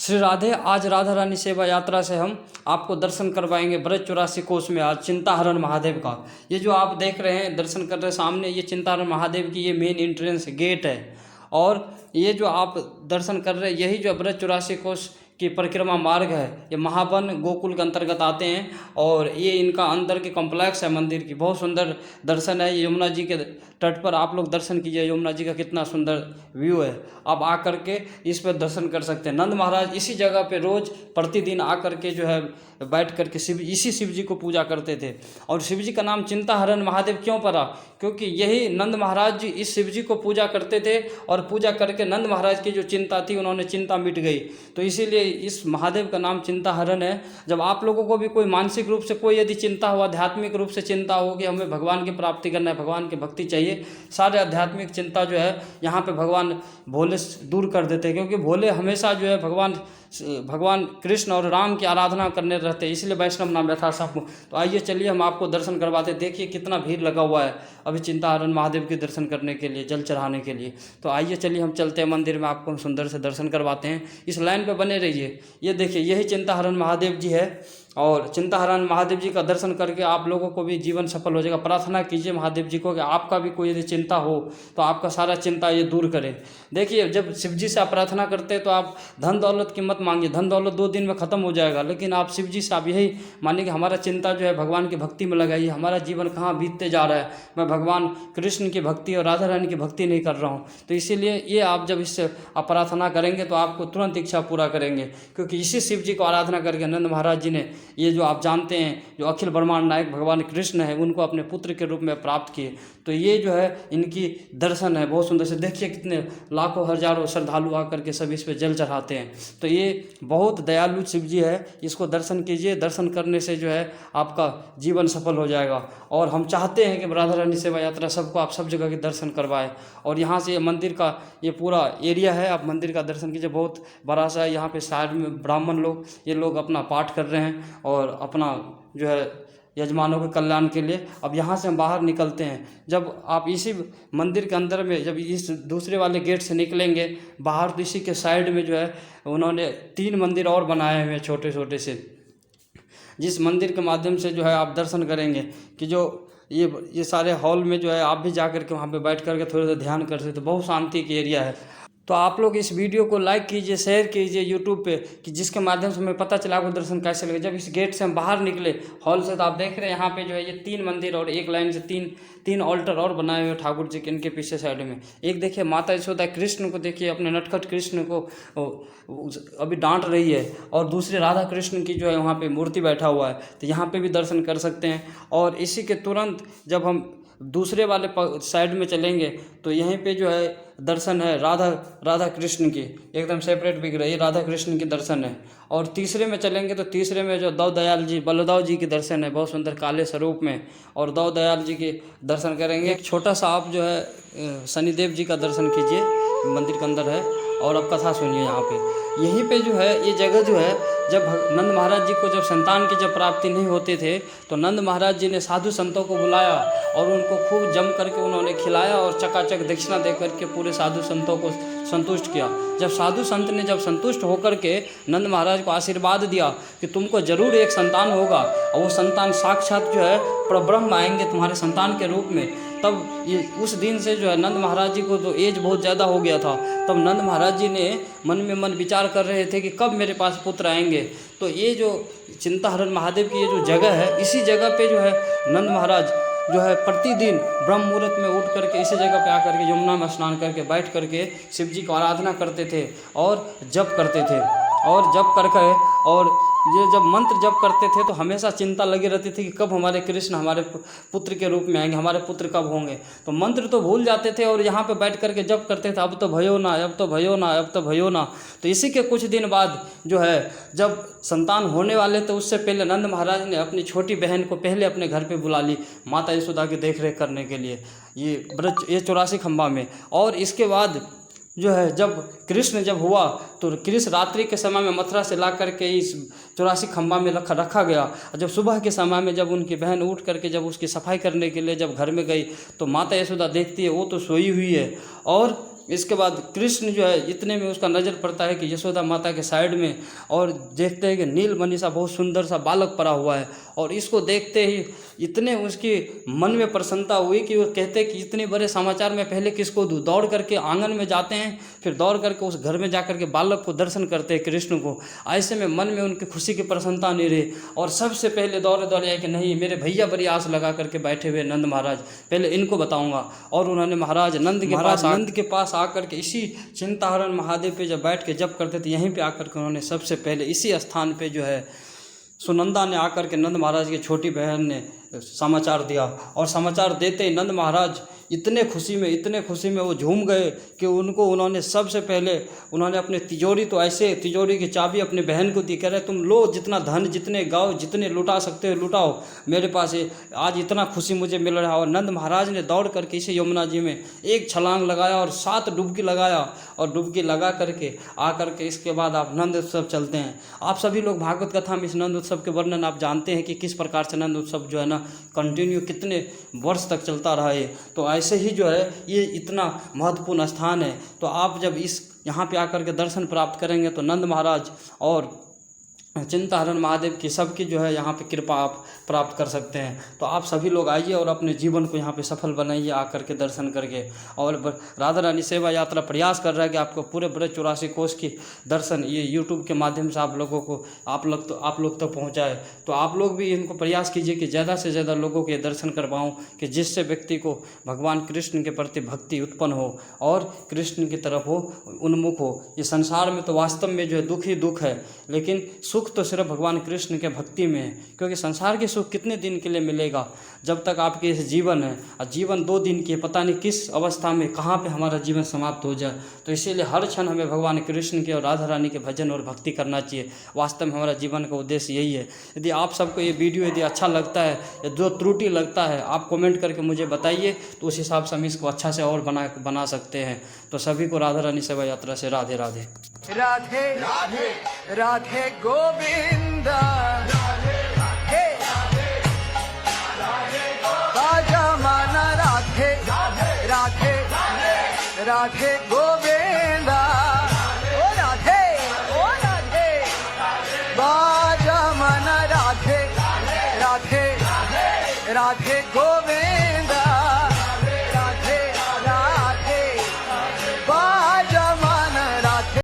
श्री राधे। आज राधा रानी सेवा यात्रा से हम आपको दर्शन करवाएंगे ब्रज 84 कोस में आज चिंताहरण महादेव का। ये जो आप देख रहे हैं दर्शन कर रहे हैं सामने, ये चिंताहरण महादेव की ये मेन एंट्रेंस गेट है। और ये जो आप दर्शन कर रहे हैं यही जो ब्रज 84 कोस की परिक्रमा मार्ग है, ये महावन गोकुल के अंतर्गत आते हैं। और ये इनका अंदर के कॉम्प्लेक्स है मंदिर की, बहुत सुंदर दर्शन है। ये यमुना जी के तट पर आप लोग दर्शन कीजिए, यमुना जी का कितना सुंदर व्यू है। आप आकर के इस पर दर्शन कर सकते हैं। नंद महाराज इसी जगह पे रोज प्रतिदिन आकर के जो है बैठ करके इसी शिव जी को पूजा करते थे। और शिव जी का नाम चिंताहरण महादेव क्यों पड़ा? क्योंकि यही नंद महाराज जी इस शिव जी को पूजा करते थे और पूजा करके नंद महाराज की जो चिंता थी उन्होंने चिंता मिट गई, तो इसीलिए इस महादेव का नाम चिंताहरण है। जब आप लोगों को भी कोई मानसिक रूप से कोई यदि चिंता हो, आध्यात्मिक रूप से चिंता हो कि हमें भगवान की प्राप्ति करना है, भगवान की भक्ति चाहिए, सारे आध्यात्मिक चिंता जो है यहाँ पे भगवान भोले दूर कर देते हैं। क्योंकि भोले हमेशा जो है भगवान कृष्ण और राम की आराधना करने रहते हैं, इसलिए वैष्णव नाम यथा सबको। तो आइए चलिए हम आपको दर्शन करवाते। देखिए कितना भीड़ लगा हुआ है अभी चिंताहरण महादेव के दर्शन करने के लिए, जल चढ़ाने के लिए। तो आइए चलिए हम चलते हैं मंदिर में, आपको हम सुंदर से दर्शन करवाते हैं। इस लाइन पे बने रहिए। ये देखिए यही चिंताहरण महादेव जी है। और चिंताहरण महादेव जी का दर्शन करके आप लोगों को भी जीवन सफल हो जाएगा। प्रार्थना कीजिए महादेव जी को कि आपका भी कोई यदि चिंता हो तो आपका सारा चिंता ये दूर करें। देखिए जब शिव जी से आप प्रार्थना करते हैं तो आप धन दौलत की मत मांगिए, धन दौलत 2 दिन में ख़त्म हो जाएगा। लेकिन आप शिव जी से आप यही मानिए कि हमारा चिंता जो है भगवान की भक्ति में लगाइए। हमारा जीवन कहाँ बीतते जा रहा है, मैं भगवान कृष्ण की भक्ति और राधा रानी की भक्ति नहीं कर रहा हूँ। तो इसीलिए ये आप जब इससे आप प्रार्थना करेंगे तो आपको तुरंत इच्छा पूरा करेंगे। क्योंकि इसी शिव जी को आराधना करके नंद महाराज जी ने ये जो आप जानते हैं जो अखिल ब्रह्मांड नायक भगवान कृष्ण है उनको अपने पुत्र के रूप में प्राप्त किए। तो ये जो है इनकी दर्शन है बहुत सुंदर से। देखिए कितने लाखों हजारों श्रद्धालु आकर के सब इस पे जल चढ़ाते हैं। तो ये बहुत दयालु शिव जी है, इसको दर्शन कीजिए। दर्शन करने से जो है आपका जीवन सफल हो जाएगा। और हम चाहते हैं कि राधा रानी सेवा यात्रा सबको आप सब जगह के दर्शन करवाएं। और यहाँ से मंदिर का ये पूरा एरिया है, आप मंदिर का दर्शन कीजिए, बहुत बड़ा सा है। यहाँ पे साइड में ब्राह्मण लोग ये लोग अपना पाठ कर रहे हैं और अपना जो है यजमानों के कल्याण के लिए। अब यहाँ से हम बाहर निकलते हैं। जब आप इसी मंदिर के अंदर में जब इस दूसरे वाले गेट से निकलेंगे बाहर, तो इसी के साइड में जो है उन्होंने 3 मंदिर और बनाए हुए हैं छोटे छोटे से, जिस मंदिर के माध्यम से जो है आप दर्शन करेंगे कि जो ये सारे हॉल में जो है आप भी जा कर के वहाँ पे बैठ कर के थोड़ा सा ध्यान कर सकते। बहुत शांति की एरिया है। तो आप लोग इस वीडियो को लाइक कीजिए, शेयर कीजिए यूट्यूब पे, कि जिसके माध्यम से हमें पता चला आपको दर्शन कैसे लगे। जब इस गेट से हम बाहर निकले हॉल से तो आप देख रहे हैं यहाँ पे जो है ये 3 मंदिर और एक लाइन से तीन ऑल्टर और बनाए हुए ठाकुर जी के, इनके पीछे साइड में। एक देखिए माता यशोदा कृष्ण को, देखिए अपने नटखट कृष्ण को अभी डांट रही है, और दूसरे राधा कृष्ण की जो है वहाँ पे मूर्ति बैठा हुआ है। तो यहाँ पे भी दर्शन कर सकते हैं। और इसी के तुरंत जब हम दूसरे वाले साइड में चलेंगे तो यहीं पे जो है दर्शन है राधा कृष्ण की, एकदम सेपरेट बिक रही है, राधा कृष्ण की दर्शन है। और तीसरे में चलेंगे तो तीसरे में जो दौ दयाल जी बलदाव जी की दर्शन है बहुत सुंदर काले स्वरूप में, और दौ दयाल जी के दर्शन करेंगे। एक छोटा सा आप जो है शनिदेव जी का दर्शन कीजिए, मंदिर के अंदर है। और अब कथा सुनिए यहाँ पे। यहीं पे जो है ये जगह जो है, जब नंद महाराज जी को जब संतान की जब प्राप्ति नहीं होते थे तो नंद महाराज जी ने साधु संतों को बुलाया और उनको खूब जम करके उन्होंने खिलाया और चकाचक दक्षिणा दे करके पूरे साधु संतों को संतुष्ट किया। जब साधु संत ने जब संतुष्ट होकर के नंद महाराज को आशीर्वाद दिया कि तुमको जरूर एक संतान होगा, और वो संतान साक्षात जो है परब्रह्म आएंगे तुम्हारे संतान के रूप में, तब ये उस दिन से जो है नंद महाराज जी को तो एज बहुत ज़्यादा हो गया था। तब नंद महाराज जी ने मन में मन विचार कर रहे थे कि कब मेरे पास पुत्र आएंगे। तो ये जो चिंताहरण महादेव की ये जो जगह है, इसी जगह पे जो है नंद महाराज जो है प्रतिदिन ब्रह्म मुहूर्त में उठ करके इसी जगह पे आकर के यमुना में स्नान करके बैठ करके शिव जी को आराधना करते थे और जप करते थे। और जप करके और ये जब मंत्र जप करते थे तो हमेशा चिंता लगी रहती थी कि कब हमारे कृष्ण हमारे पुत्र के रूप में आएंगे, हमारे पुत्र कब होंगे। तो मंत्र तो भूल जाते थे और यहाँ पे बैठ करके जप करते थे, अब तो भयो ना, अब तो भयो ना, अब तो भयो ना। तो इसी के कुछ दिन बाद जो है जब संतान होने वाले तो उससे पहले नंद महाराज ने अपनी छोटी बहन को पहले अपने घर पे बुला ली माता यशोदा की देखरेख करने के लिए, ये 84 खंबा में। और इसके बाद जो है जब कृष्ण जब हुआ तो कृष्ण रात्रि के समय में मथुरा से ला करके इस 84 खंबा में रखा गया। जब सुबह के समय में जब उनकी बहन उठ करके जब उसकी सफाई करने के लिए जब घर में गई तो माता यशोदा देखती है वो तो सोई हुई है और इसके बाद कृष्ण जो है इतने में उसका नज़र पड़ता है कि यशोदा माता के साइड में, और देखते हैं कि नीलमणि सा बहुत सुंदर सा बालक पड़ा हुआ है। और इसको देखते ही इतने उसकी मन में प्रसन्नता हुई कि वो कहते हैं कि इतने बड़े समाचार मैं पहले किसको दूँ। दौड़ करके आंगन में जाते हैं, फिर दौड़ करके उस घर में जा करके बालक को दर्शन करते हैं, कृष्ण को। ऐसे में मन में उनकी खुशी की प्रसन्नता नहीं रही, और सबसे पहले दौड़े दौड़े आए कि नहीं, मेरे भैया बड़ी आस लगा करके बैठे हुए नंद महाराज, पहले इनको बताऊंगा। और उन्होंने महाराज नंद के पास आकर के इसी चिंताहरण महादेव पे जब बैठ के जप करते थे, यहीं पे आकर के उन्होंने सबसे पहले इसी स्थान पे जो है सुनंदा ने आकर के नंद महाराज की छोटी बहन ने समाचार दिया। और समाचार देते ही नंद महाराज इतने खुशी में वो झूम गए कि उन्होंने सबसे पहले उन्होंने अपने तिजोरी, तो ऐसे तिजोरी की चाबी अपनी बहन को दी। कह रहे तुम लो जितना धन, जितने गाओ, जितने लुटा सकते हो लुटाओ, मेरे पास आज इतना खुशी मुझे मिल रहा है। और नंद महाराज ने दौड़ करके इसे यमुना जी में एक छलांग लगाया और 7 डुबकी लगाया, और डुबकी लगा करके आकर के इसके बाद आप नंद उत्सव चलते हैं। आप सभी लोग भागवत कथा में इस नंद उत्सव के वर्णन आप जानते हैं कि किस प्रकार से नंद उत्सव जो है ना कंटिन्यू कितने वर्ष तक चलता रहा है। तो ऐसे ही जो है ये इतना महत्वपूर्ण स्थान है। तो आप जब यहाँ पे आकर के दर्शन प्राप्त करेंगे तो नंद महाराज और चिंताहरण महादेव की सबकी जो है यहाँ पे कृपा आप प्राप्त कर सकते हैं। तो आप सभी लोग आइए और अपने जीवन को यहाँ पे सफल बनाइए आकर के दर्शन करके। और राधा रानी सेवा यात्रा प्रयास कर रहा है कि आपको पूरे ब्रज 84 कोस की दर्शन ये यूट्यूब के माध्यम से आप लोगों को आप लोग तक पहुँचाए। तो आप लोग भी इनको प्रयास कीजिए कि ज़्यादा से ज़्यादा लोगों के दर्शन करवाऊँ, कि जिससे व्यक्ति को भगवान कृष्ण के प्रति भक्ति उत्पन्न हो और कृष्ण की तरफ हो उन्मुख हो। ये संसार में तो वास्तव में जो है दुख ही दुख है, लेकिन सुख तो सिर्फ भगवान कृष्ण के भक्ति में है। क्योंकि संसार के सुख कितने दिन के लिए मिलेगा, जब तक आपके इस जीवन है, और जीवन 2 दिन की है, पता नहीं किस अवस्था में कहाँ पे हमारा जीवन समाप्त हो जाए। तो इसीलिए हर क्षण हमें भगवान कृष्ण के और राधा रानी के भजन और भक्ति करना चाहिए। वास्तव में हमारा जीवन का उद्देश्य यही है। यदि आप सबको ये वीडियो यदि अच्छा लगता है या जो त्रुटि लगता है आप कमेंट करके मुझे बताइए, तो उस हिसाब से हम इसको अच्छा से और बना सकते हैं। तो सभी को राधा रानी सेवा यात्रा से राधे राधे। राधे राधे राधे गोविंद, राधे राजा माना राधे राधे राधे गोविंद, ओ राधे बाजा माना राधे राधे राधे गोविंद।